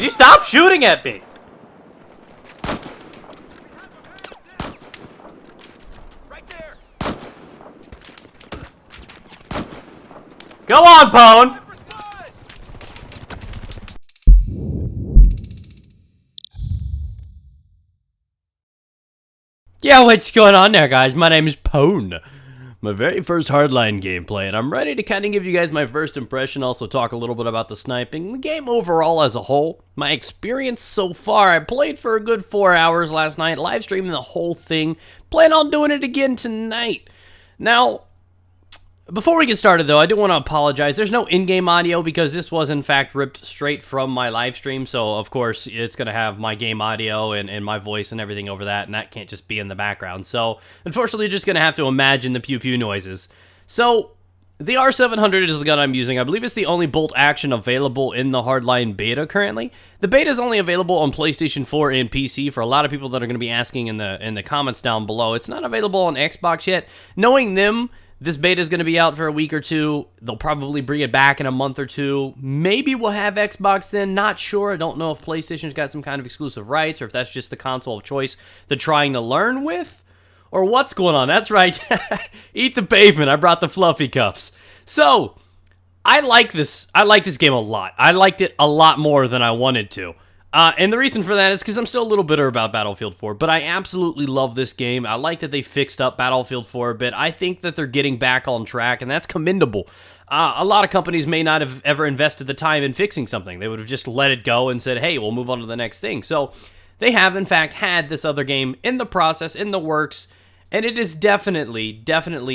Can you stop shooting at me? Right there. Go on, Pone! Yeah, what's going on there, guys? My name is Pone. My very first Hardline gameplay, and I'm ready to kind of give you guys my first impression, also talk a little bit about the sniping, the game overall as a whole, my experience so far. I played for a good 4 hours last night, live streaming the whole thing, plan on doing it again tonight. Now, before we get started, though, I do want to apologize. There's no in-game audio because this was, in fact, ripped straight from my live stream. So, of course, it's going to have my game audio and my voice and everything over that, and that can't just be in the background. So, unfortunately, you're just going to have to imagine the pew-pew noises. So, the R700 is the gun I'm using. I believe it's the only bolt action available in the Hardline beta currently. The beta is only available on PlayStation 4 and PC for a lot of people that are going to be asking in the comments down below. It's not available on Xbox yet. Knowing them, this beta is going to be out for a week or two. They'll probably bring it back in a month or two. Maybe we'll have Xbox then. Not sure. I don't know if PlayStation's got some kind of exclusive rights or if that's just the console of choice they're trying to learn with. Or what's going on. That's right. Eat the pavement. I brought the fluffy cups. So, I like this game a lot. I liked it a lot more than I wanted to. And the reason for that is because I'm still a little bitter about Battlefield 4, but I absolutely love this game. I like that they fixed up Battlefield 4 a bit. I think that they're getting back on track, and that's commendable. A lot of companies may not have ever invested the time in fixing something. They would have just let it go and said, hey, we'll move on to the next thing. So they have, in fact, had this other game in the process, in the works, and it is definitely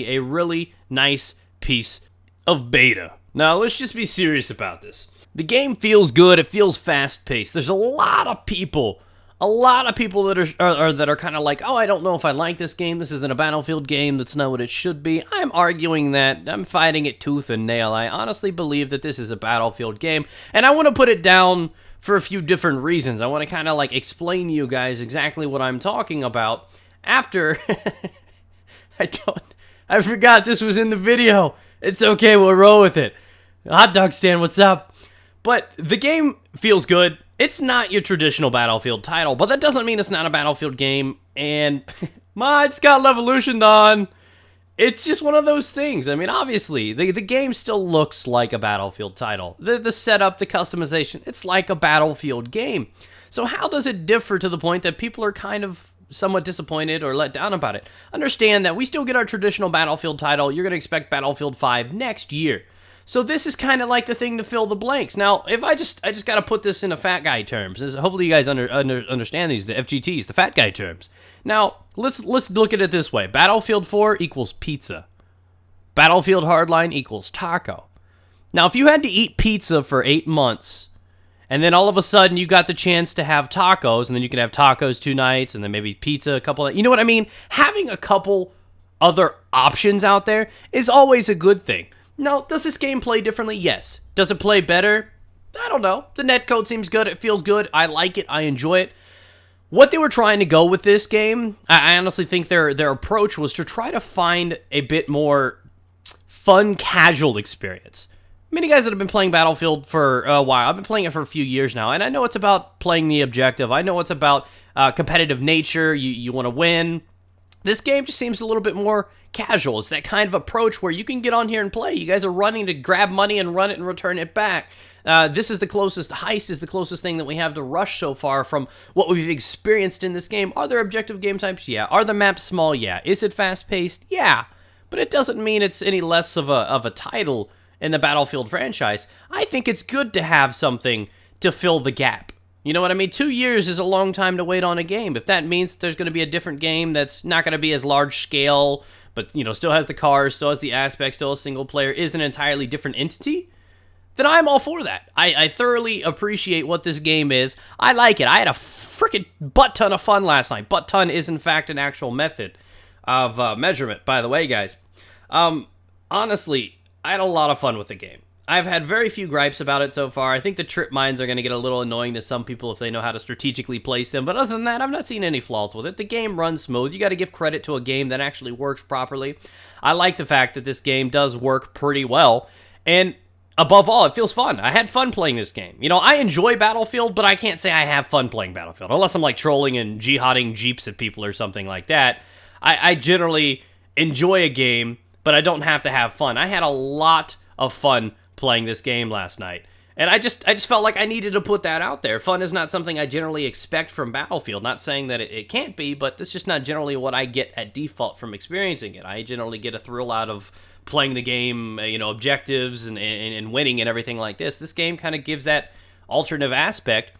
a really nice piece of beta. Now, let's just be serious about this. The game feels good. It feels fast-paced. There's a lot of people that are kind of like, oh, I don't know if I like this game. This isn't a Battlefield game. That's not what it should be. I'm arguing that. I'm fighting it tooth and nail. I honestly believe that this is a Battlefield game, and I want to put it down for a few different reasons. I want to kind of like explain to you guys exactly what I'm talking about after. I forgot this was in the video. It's okay. We'll roll with it. Hot dog stand, what's up? But the game feels good. It's not your traditional Battlefield title, but that doesn't mean it's not a Battlefield game. And, it's got Levolution on. It's just one of those things. I mean, obviously, the game still looks like a Battlefield title. The setup, the customization, it's like a Battlefield game. So how does it differ to the point that people are kind of somewhat disappointed or let down about it? Understand that we still get our traditional Battlefield title. You're going to expect Battlefield 5 next year. So this is kind of like the thing to fill the blanks. Now, if I just got to put this in a fat guy terms. Hopefully you guys understand these, the FGTs, the fat guy terms. Now, let's look at it this way. Battlefield 4 equals pizza. Battlefield Hardline equals taco. Now, if you had to eat pizza for 8 months, and then all of a sudden you got the chance to have tacos, and then you can have tacos 2 nights, and then maybe pizza a couple of, you know what I mean? Having a couple other options out there is always a good thing. Now, does this game play differently? Yes. Does it play better? I don't know. The netcode seems good. It feels good. I like it. I enjoy it. What they were trying to go with this game, I honestly think their approach was to try to find a bit more fun, casual experience. Many guys that have been playing Battlefield for a while, I've been playing it for a few years now, and I know it's about playing the objective. I know it's about competitive nature. You want to win. This game just seems a little bit more casual. It's that kind of approach where you can get on here and play. You guys are running to grab money and run it and return it back. This is the closest, heist is the closest thing that we have to Rush so far from what we've experienced in this game. Are there objective game types? Yeah. Are the maps small? Yeah. Is it fast-paced? Yeah. But it doesn't mean it's any less of a title in the Battlefield franchise. I think it's good to have something to fill the gap. You know what I mean? 2 years is a long time to wait on a game. If that means there's going to be a different game that's not going to be as large scale, but, you know, still has the cars, still has the aspects, still a single player, is an entirely different entity, then I'm all for that. I thoroughly appreciate what this game is. I like it. I had a freaking butt ton of fun last night. Butt ton is, in fact, an actual method of measurement, by the way, guys. Honestly, I had a lot of fun with the game. I've had very few gripes about it so far. I think the trip mines are going to get a little annoying to some people if they know how to strategically place them. But other than that, I've not seen any flaws with it. The game runs smooth. You got to give credit to a game that actually works properly. I like the fact that this game does work pretty well. And above all, it feels fun. I had fun playing this game. You know, I enjoy Battlefield, but I can't say I have fun playing Battlefield. Unless I'm like trolling and jihading jeeps at people or something like that. I generally enjoy a game, but I don't have to have fun. I had a lot of fun playing this game last night. And I just felt like I needed to put that out there. Fun is not something I generally expect from Battlefield. Not saying that it can't be, but it's just not generally what I get at default from experiencing it. I generally get a thrill out of playing the game, you know, objectives and winning and everything like this. This game kind of gives that alternative aspect.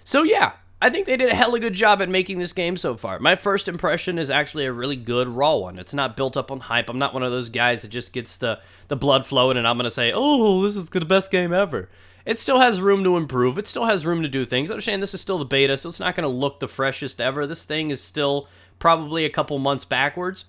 So yeah, I think they did a hella good job at making this game so far. My first impression is actually a really good raw one. It's not built up on hype. I'm not one of those guys that just gets the blood flowing and I'm going to say, oh, this is the best game ever. It still has room to improve. It still has room to do things. I understand this is still the beta, so it's not going to look the freshest ever. This thing is still probably a couple months backwards.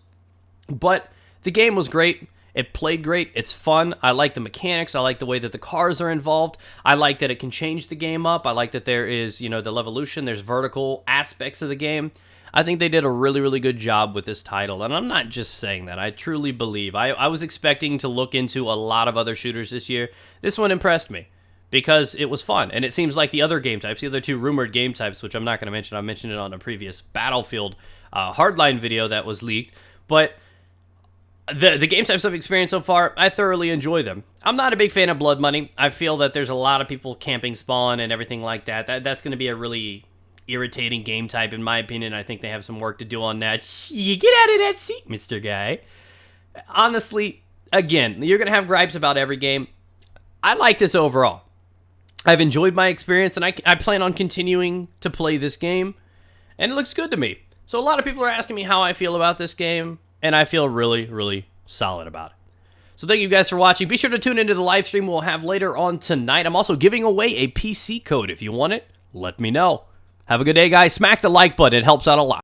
But the game was great. It played great. It's fun. I like the mechanics. I like the way that the cars are involved. I like that it can change the game up. I like that there is, you know, the levolution. There's vertical aspects of the game. I think they did a really, really good job with this title. And I'm not just saying that. I truly believe. I was expecting to look into a lot of other shooters this year. This one impressed me because it was fun. And it seems like the other game types, the other two rumored game types, which I'm not going to mention. I mentioned it on a previous Battlefield Hardline video that was leaked. But the game types I've experienced so far, I thoroughly enjoy them. I'm not a big fan of Blood Money. I feel that there's a lot of people camping spawn and everything like that. That's going to be a really irritating game type, in my opinion. I think they have some work to do on that. You get out of that seat, Mr. Guy. Honestly, again, you're going to have gripes about every game. I like this overall. I've enjoyed my experience, and I plan on continuing to play this game, and it looks good to me. So a lot of people are asking me how I feel about this game, and I feel really, really solid about it. So thank you guys for watching. Be sure to tune into the live stream we'll have later on tonight. I'm also giving away a PC code. If you want it, let me know. Have a good day, guys. Smack the like button. It helps out a lot.